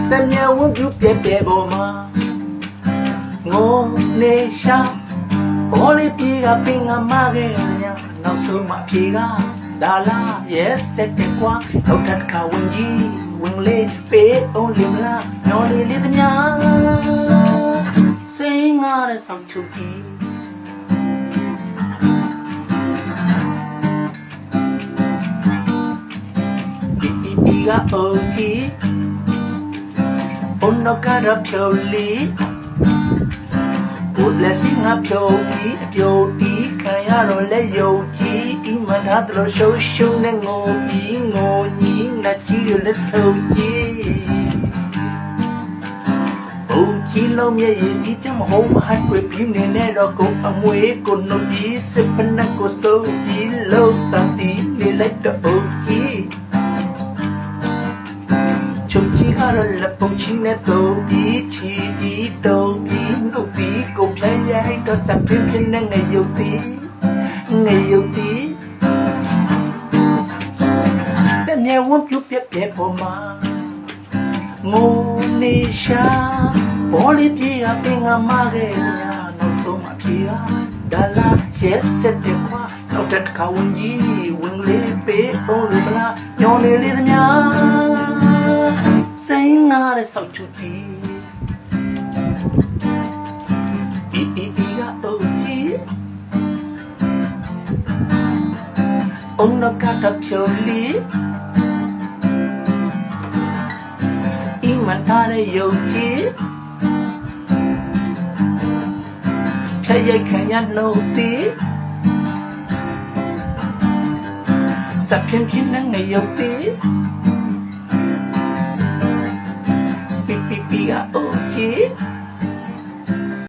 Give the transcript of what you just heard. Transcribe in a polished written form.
แต่เมียวุ่นอยู่เปียเปียบ่มาโง่เนชาโอลิปีกาปิงามาเกญาနောက်ဆုံးမှဖြေကဒါလာရဲ့ဆက်တဲ့ကွာနောက်ထပ်ကဝင်ကြီးဝင်လေးပေးအောင်လင်မလားညော်လေးလေးသမျှစိန်ငါတဲ့ဆောင်ချုပ်ပြီးปีกาโอจีโอนกาดเพียวลีโอสเลสิงาเพียวบีเพียวดีขันยาโรเลโยจีอีมันฮัดโลโชโชเนงโงบีโงญีนาจีโรเลโทจีโอจีลมเยยสีจังโฮมฮัดเวพิมเนเนดอกโอมเวโกโนบีเซปนักโกโซจีโลตาซีเนเลตโอจีချုပ်ကြီးကတော့လက်ပုံချင်းနဲ့တော့ပြီးချီပြီးတော့ပြီးတို့ပြီးကိုဖျက်ရိုက်တော့စပင်းပြင်းနဲ့ငရုတ်တီတဲ့မြေဝန်းပြုတ်ပြက်ပြက်ပေါ်မှာငိုနေရှာဘောလေးပြေးပင်ကမခဲ့ညာနောက်ဆုံးမှပြေးဒါလာရဲ့စက်တဲ့ခွာနောက်တစ်ခါဝင်ကြီးဝင်လေးပေးအောင်လို့မလားညော်လေးလေးသမျှစိန်ငါတဲ့ဆောက်ချူတီပီကအိုချီအုံနကတဖြိုလီအီမန်ထားတဲ့ယုံကြည်ဖြတ်ရိုက်ခံရနှုတ်သည်စပ်ပြင်းပြင်းနဲ့ငရုတ်သည်ปีกาโอจี